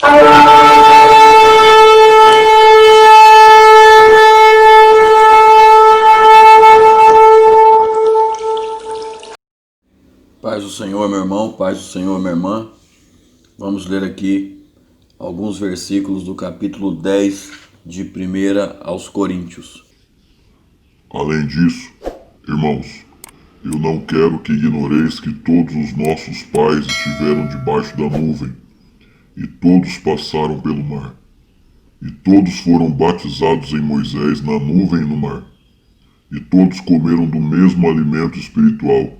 Paz do Senhor, meu irmão, paz do Senhor, minha irmã. Vamos ler aqui alguns versículos do capítulo 10 de 1 aos Coríntios. Além disso, irmãos, eu não quero que ignoreis que todos os nossos pais estiveram debaixo da nuvem, e todos passaram pelo mar, e todos foram batizados em Moisés na nuvem e no mar, e todos comeram do mesmo alimento espiritual,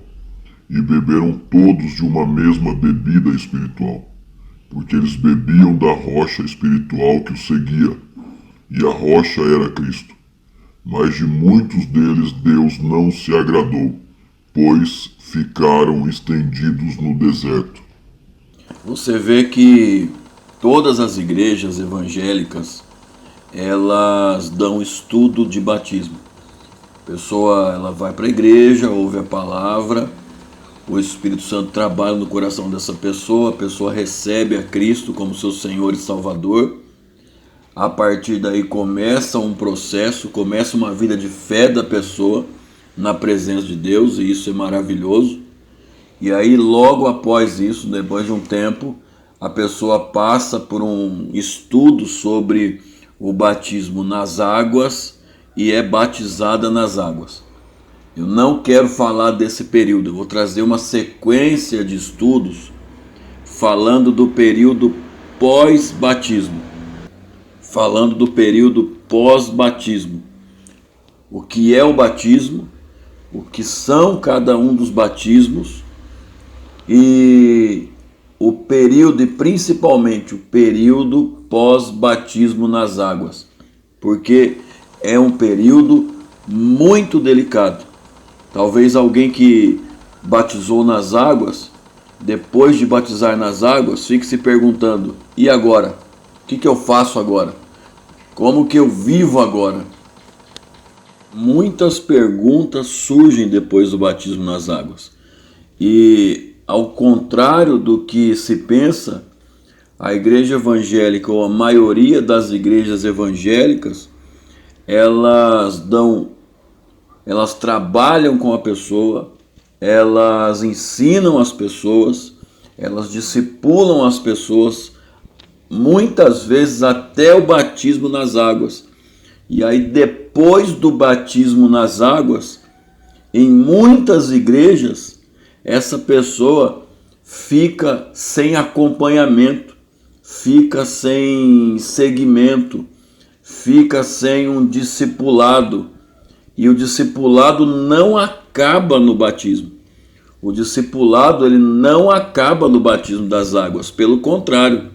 e beberam todos de uma mesma bebida espiritual, porque eles bebiam da rocha espiritual que os seguia, e a rocha era Cristo. Mas de muitos deles Deus não se agradou, pois ficaram estendidos no deserto. Você vê que todas as igrejas evangélicas, elas dão estudo de batismo. A pessoa ela vai para a igreja, ouve a palavra, o Espírito Santo trabalha no coração dessa pessoa, a pessoa recebe a Cristo como seu Senhor e Salvador. A partir daí começa um processo, começa uma vida de fé da pessoa na presença de Deus, e isso é maravilhoso. E aí logo após isso, depois de um tempo, a pessoa passa por um estudo sobre o batismo nas águas e é batizada nas águas. Eu não quero falar desse período, eu vou trazer uma sequência de estudos falando do período pós-batismo. Falando do período pós-batismo. O que é o batismo, o que são cada um dos batismos e o período, e principalmente o período pós-batismo nas águas. Porque é um período muito delicado. Talvez alguém que batizou nas águas, depois de batizar nas águas, fique se perguntando: e agora? O que eu faço agora? Como que eu vivo agora? Muitas perguntas surgem depois do batismo nas águas. E ao contrário do que se pensa, a igreja evangélica, ou a maioria das igrejas evangélicas, elas trabalham com a pessoa, elas ensinam as pessoas, elas discipulam as pessoas, muitas vezes até o batismo nas águas. E aí depois do batismo nas águas, em muitas igrejas, essa pessoa fica sem acompanhamento, fica sem seguimento, fica sem um discipulado. E o discipulado não acaba no batismo. O discipulado ele não acaba no batismo das águas, pelo contrário.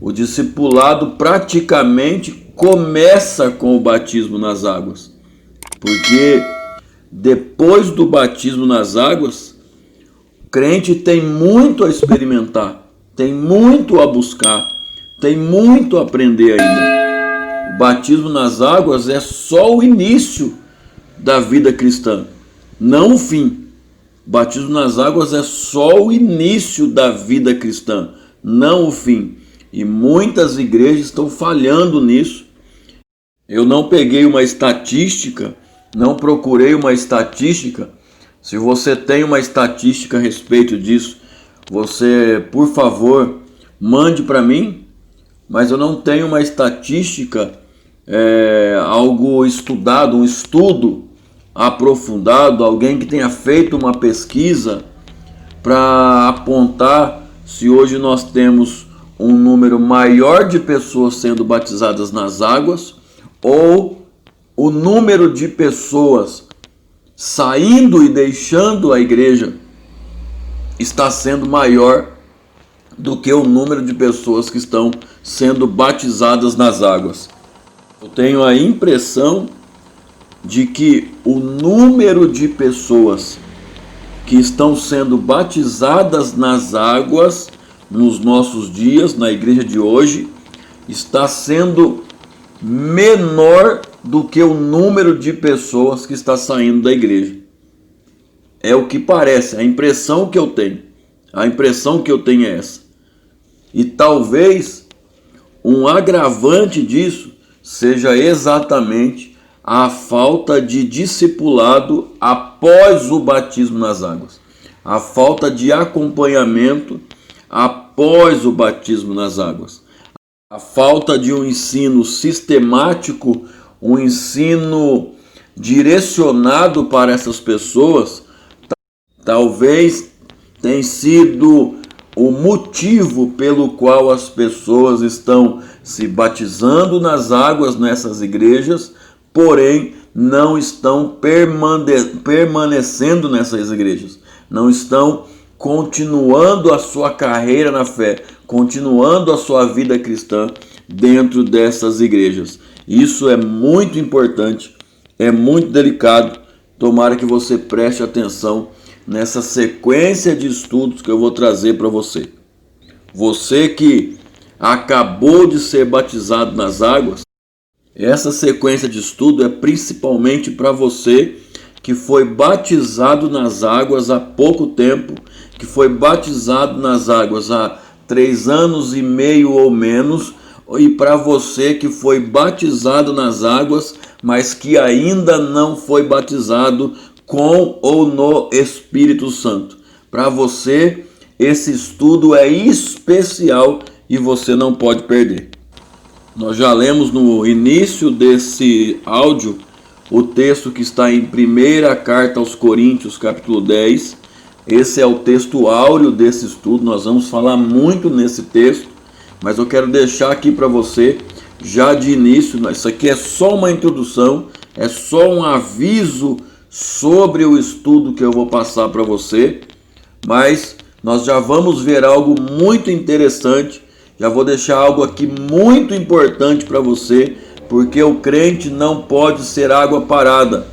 O discipulado praticamente começa com o batismo nas águas. Porque depois do batismo nas águas, o crente tem muito a experimentar, tem muito a buscar, tem muito a aprender ainda. O batismo nas águas é só o início da vida cristã, não o fim. O batismo nas águas é só o início da vida cristã, não o fim. E muitas igrejas estão falhando nisso. Eu não peguei uma estatística, não procurei uma estatística. Se você tem uma estatística a respeito disso, você, por favor, mande para mim. Mas eu não tenho uma estatística, algo estudado, um estudo aprofundado, alguém que tenha feito uma pesquisa para apontar se hoje nós temos um número maior de pessoas sendo batizadas nas águas ou o número de pessoas saindo e deixando a igreja está sendo maior do que o número de pessoas que estão sendo batizadas nas águas. Eu tenho a impressão de que o número de pessoas que estão sendo batizadas nas águas nos nossos dias, na igreja de hoje, está sendo menor do que o número de pessoas que está saindo da igreja. É o que parece, a impressão que eu tenho. A impressão que eu tenho é essa. E talvez um agravante disso seja exatamente a falta de discipulado após o batismo nas águas, a falta de acompanhamento após o batismo nas águas, a falta de um ensino sistemático, um ensino direcionado para essas pessoas, talvez tenha sido o motivo pelo qual as pessoas estão se batizando nas águas nessas igrejas, porém não estão permanecendo nessas igrejas, não estão continuando a sua carreira na fé, continuando a sua vida cristã dentro dessas igrejas. Isso é muito importante, é muito delicado. Tomara que você preste atenção nessa sequência de estudos que eu vou trazer para você. Você que acabou de ser batizado nas águas, essa sequência de estudo é principalmente para você que foi batizado nas águas há pouco tempo, que foi batizado nas águas há 3 anos e meio ou menos, e para você que foi batizado nas águas, mas que ainda não foi batizado com ou no Espírito Santo. Para você, esse estudo é especial e você não pode perder. Nós já lemos no início desse áudio o texto que está em 1ª carta aos Coríntios, capítulo 10. Esse é o texto áureo desse estudo. Nós vamos falar muito nesse texto, mas eu quero deixar aqui para você, já de início, isso aqui é só uma introdução, é só um aviso sobre o estudo que eu vou passar para você, mas nós já vamos ver algo muito interessante. Já vou deixar algo aqui muito importante para você, porque o crente não pode ser água parada.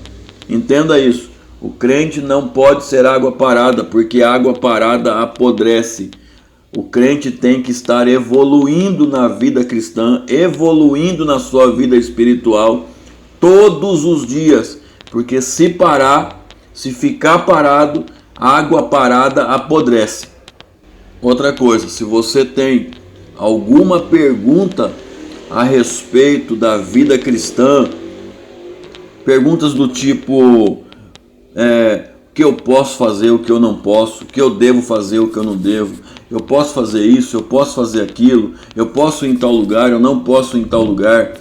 Entenda isso. O crente não pode ser água parada, porque água parada apodrece. O crente tem que estar evoluindo na vida cristã, evoluindo na sua vida espiritual todos os dias, porque se parar, se ficar parado, água parada apodrece. Outra coisa, se você tem alguma pergunta a respeito da vida cristã, perguntas do tipo o que eu posso fazer, o que eu não posso, o que eu devo fazer, o que eu não devo, eu posso fazer isso, eu posso fazer aquilo, eu posso ir em tal lugar, eu não posso ir em tal lugar,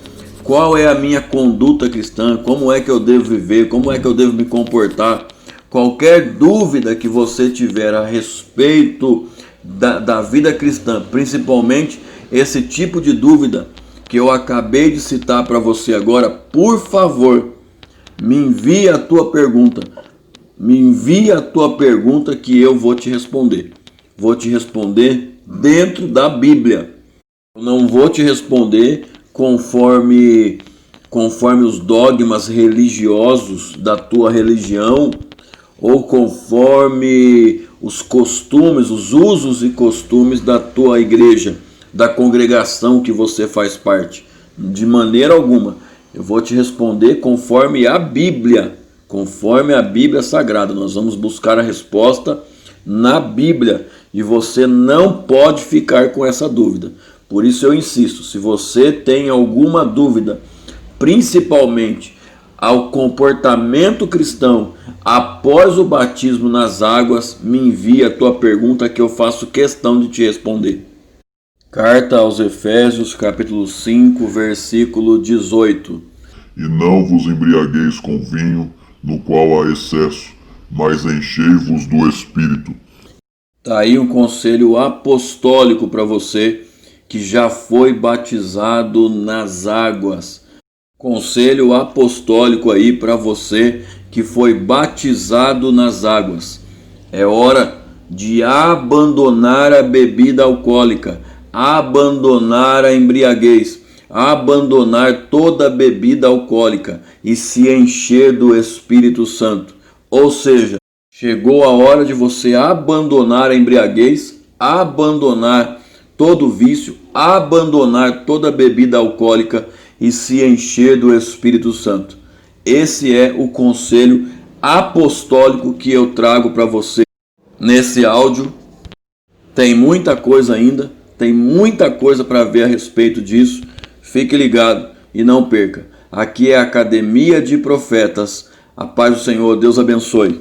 qual é a minha conduta cristã, como é que eu devo viver, como é que eu devo me comportar. Qualquer dúvida que você tiver a respeito da vida cristã, principalmente esse tipo de dúvida que eu acabei de citar para você agora, por favor, me envie a tua pergunta. Me envie a tua pergunta que eu vou te responder. Vou te responder dentro da Bíblia. Eu não vou te responder conforme os dogmas religiosos da tua religião, ou conforme os costumes, os usos e costumes da tua igreja, da congregação que você faz parte. De maneira alguma. Eu vou te responder conforme a Bíblia Sagrada. Nós vamos buscar a resposta na Bíblia e você não pode ficar com essa dúvida. Por isso eu insisto, se você tem alguma dúvida, principalmente ao comportamento cristão após o batismo nas águas, me envie a tua pergunta que eu faço questão de te responder. Carta aos Efésios, capítulo 5, versículo 18. E não vos embriagueis com vinho, no qual há excesso, mas enchei-vos do Espírito. Está aí um conselho apostólico para você que já foi batizado nas águas. Conselho apostólico aí para você que foi batizado nas águas. É hora de abandonar a bebida alcoólica, abandonar a embriaguez, abandonar toda bebida alcoólica e se encher do Espírito Santo. Ou seja, chegou a hora de você abandonar a embriaguez, abandonar todo vício, abandonar toda bebida alcoólica e se encher do Espírito Santo. Esse é o conselho apostólico que eu trago para você nesse áudio. Tem muita coisa ainda, Tem muita coisa para ver a respeito disso. Fique ligado e não perca. Aqui é a Academia de Profetas. A paz do Senhor, Deus abençoe.